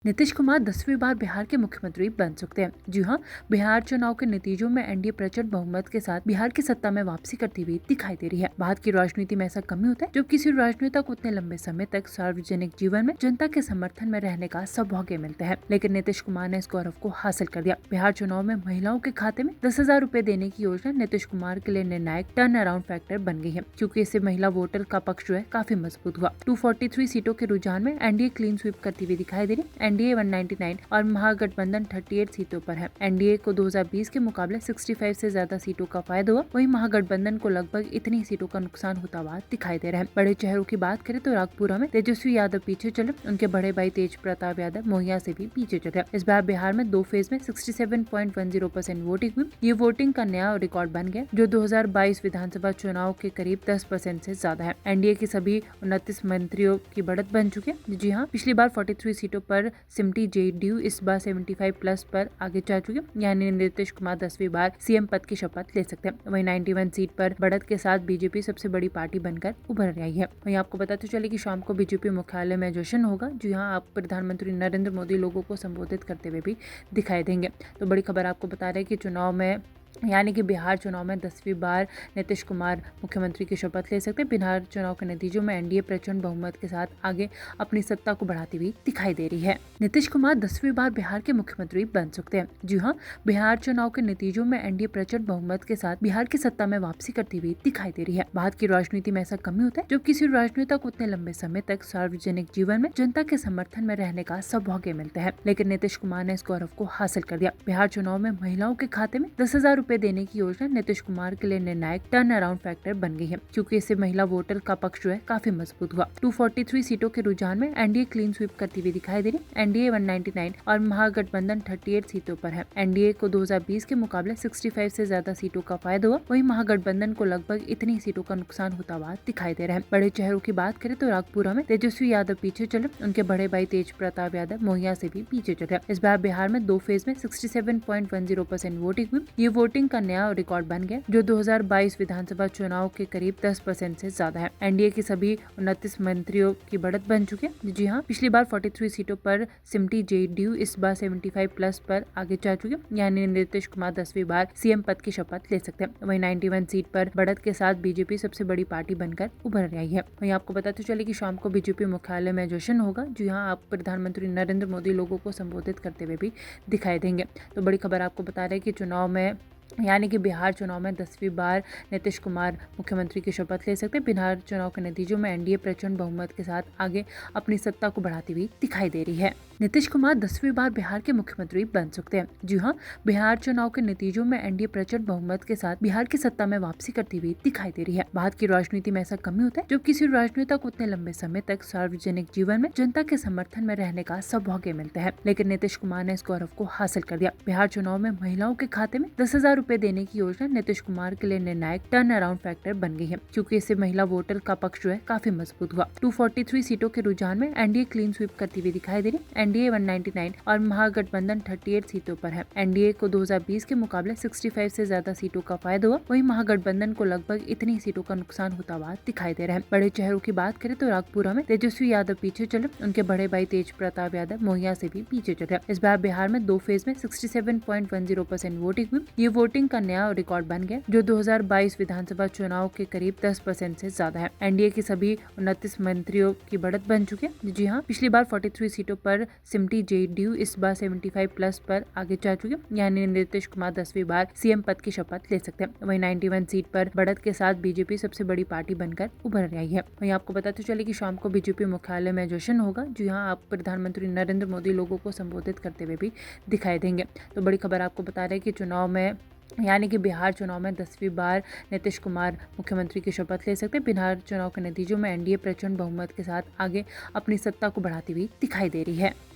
नीतीश कुमार 10वीं बार बिहार के मुख्यमंत्री बन सकते हैं। जी हाँ, बिहार चुनाव के नतीजों में एनडीए प्रचंड बहुमत के साथ बिहार की सत्ता में वापसी करती हुई दिखाई दे रही है। भारत की राजनीति में ऐसा कम ही होता है जब किसी राजनेता को उतने लंबे समय तक सार्वजनिक जीवन में जनता के समर्थन में रहने का सौभाग्य मिलता है, लेकिन नीतीश कुमार ने इस गौरव को हासिल कर दिया। बिहार चुनाव में महिलाओं के खाते में 10,000 रूपए देने की योजना नीतीश कुमार के लिए निर्णायक टर्न अराउंड फैक्टर बन गई है, क्योंकि इससे महिला वोटर का पक्ष जो है काफी मजबूत हुआ। 243 सीटों के रुझान में एनडीए क्लीन स्वीप करती हुई दिखाई दे रही। एनडीए 199 और महागठबंधन 38 सीटों पर है। एनडीए को 2020 के मुकाबले 65 से ज्यादा सीटों का फायदा हुआ, वहीं महागठबंधन को लगभग इतनी सीटों का नुकसान होता हुआ दिखाई दे रहा है। बड़े चेहरों की बात करें तो रागपुरा में तेजस्वी यादव पीछे चले, उनके बड़े भाई तेज प्रताप यादव मोहिया से भी पीछे चले। इस बार बिहार में 2 फेज में 67.10% वोटिंग हुई। ये वोटिंग का नया रिकॉर्ड बन गया, जो 2022 विधानसभा चुनाव के करीब 10% से ज्यादा है। एनडीए की सभी 29 मंत्रियों की बढ़त बन चुके हैं। जी हाँ, पिछली बार 43 सीटों पर सिमटी जेडीयू इस बार 75 प्लस पर आगे जा चुके, यानी नीतीश कुमार 10वीं बार सीएम पद की शपथ ले सकते हैं। वहीं 91 सीट पर बढ़त के साथ बीजेपी सबसे बड़ी पार्टी बनकर उभर रही है। वहीं आपको बताते चले कि शाम को बीजेपी मुख्यालय में जश्न होगा। जी हाँ, आप प्रधानमंत्री नरेंद्र मोदी लोगों को संबोधित करते हुए भी दिखाई देंगे। तो बड़ी खबर आपको बता रहे हैं कि चुनाव में यानी कि बिहार चुनाव में 10वीं बार नीतीश कुमार मुख्यमंत्री की शपथ ले सकते हैं। बिहार चुनाव के नतीजों में एनडीए प्रचंड बहुमत के साथ आगे अपनी सत्ता को बढ़ाती हुई दिखाई दे रही है। नीतीश कुमार 10वीं बार बिहार के मुख्यमंत्री बन सकते हैं। जी हाँ, बिहार चुनाव के नतीजों में एनडीए प्रचंड बहुमत के साथ बिहार की सत्ता में वापसी करती हुई दिखाई दे रही है। भारत की राजनीति में ऐसा कम ही होता है जब किसी राजनेता को उतने लंबे समय तक सार्वजनिक जीवन में जनता के समर्थन में रहने का सौभाग्य मिलता है, लेकिन नीतीश कुमार ने इस गौरव को हासिल कर दिया। बिहार चुनाव में महिलाओं के खाते में 10,000 रूपए देने की योजना नीतीश कुमार के लिए निर्णायक टर्न अराउंड फैक्टर बन गई है, क्योंकि इससे महिला वोटर का पक्ष जो है काफी मजबूत हुआ। 243 सीटों के रुझान में एनडीए क्लीन स्वीप करती हुई दिखाई दे रही। एनडीए 199 और महागठबंधन 38 सीटों पर है। एनडीए को 2020 के मुकाबले 65 से ज्यादा सीटों का फायदा हुआ, वहीं महागठबंधन को लगभग इतनी सीटों का नुकसान होता हुआ दिखाई दे रहा है। बड़े चेहरों की बात करें तो रागपुरा में तेजस्वी यादव पीछे चले, उनके बड़े भाई तेज प्रताप यादव मोहिया से भी पीछे चले। इस बार बिहार में 2 फेज में 67.10% वोटिंग हुई। ये वोटिंग का नया रिकॉर्ड बन गया, जो 2022 विधानसभा चुनाव के करीब 10% से ज्यादा है। एनडीए की सभी 29 मंत्रियों की बढ़त बन चुके हैं। जी हाँ, पिछली बार 43 सीटों पर सिमटी जेडीयू इस बार 75 प्लस पर आगे जा चुके, यानी नीतीश कुमार 10वीं बार सीएम पद की शपथ ले सकते हैं। वहीं 91 सीट पर बढ़त के साथ बीजेपी सबसे बड़ी पार्टी बनकर उभर रही है। वहीं आपको बताते चले कि शाम को बीजेपी मुख्यालय में जश्न होगा। जी हाँ, आप प्रधानमंत्री नरेंद्र मोदी लोगों को संबोधित करते हुए भी दिखाई देंगे। तो बड़ी खबर आपको बता रहे हैं कि चुनाव में यानी कि बिहार चुनाव में 10वीं बार नीतीश कुमार मुख्यमंत्री की शपथ ले सकते हैं। बिहार चुनाव के नतीजों में एनडीए प्रचंड बहुमत के साथ आगे अपनी सत्ता को बढ़ाती हुई दिखाई दे रही है। नीतीश कुमार 10वीं बार बिहार के मुख्यमंत्री बन सकते हैं। जी हाँ, बिहार चुनाव के नतीजों में एनडीए प्रचंड बहुमत के साथ बिहार की सत्ता में वापसी करती हुई दिखाई दे रही है। भारत की राजनीति में ऐसा कम ही होता है जब किसी राजनेता को उतने लंबे समय तक सार्वजनिक जीवन में जनता के समर्थन में रहने का सौभाग्य मिलता है, लेकिन नीतीश कुमार ने इस गौरव को हासिल कर दिया। बिहार चुनाव में महिलाओं के खाते में 10,000 रूपए देने की योजना नीतीश कुमार के लिए निर्णायक टर्न अराउंड फैक्टर बन गई है, क्योंकि इससे महिला वोटर का पक्ष जो है काफी मजबूत हुआ। 243 सीटों के रुझान में एनडीए क्लीन स्वीप करती हुई दिखाई दे रही। एनडीए 199 और महागठबंधन 38 सीटों पर है। एनडीए को 2020 के मुकाबले 65 से ज्यादा सीटों का फायदा हुआ, वहीं महागठबंधन को लगभग इतनी सीटों का नुकसान होता हुआ दिखाई दे रहा है। बड़े चेहरों की बात करें तो रागपुरा में तेजस्वी यादव पीछे चले, उनके बड़े भाई तेज प्रताप यादव मोहिया से भी पीछे चले। इस बार बिहार में 2 फेज में 67.10% वोटिंग हुई। ये वोटिंग का नया रिकॉर्ड बन गया, जो 2022 विधानसभा चुनाव के करीब 10% से ज्यादा है। एनडीए की सभी 29 मंत्रियों की बढ़त बन चुके हैं। जी हाँ, पिछली बार 43 सीटों पर सिमटी जेडीयू इस बार 75 प्लस पर आगे जा चुके, यानी नीतीश कुमार 10वीं बार सीएम पद की शपथ ले सकते हैं। वहीं 91 सीट पर बढ़त के साथ बीजेपी सबसे बड़ी पार्टी बनकर उभर रही है। वहीं आपको बताते चले कि शाम को बीजेपी मुख्यालय में जश्न होगा। जी हाँ, आप प्रधानमंत्री नरेंद्र मोदी लोगों को संबोधित करते हुए भी दिखाई देंगे। तो बड़ी खबर आपको बता रहे हैं कि चुनाव में यानी कि बिहार चुनाव में 10वीं बार नीतीश कुमार मुख्यमंत्री की शपथ ले सकते हैं। बिहार चुनाव के नतीजों में एनडीए प्रचंड बहुमत के साथ आगे अपनी सत्ता को बढ़ाती हुई दिखाई दे रही है।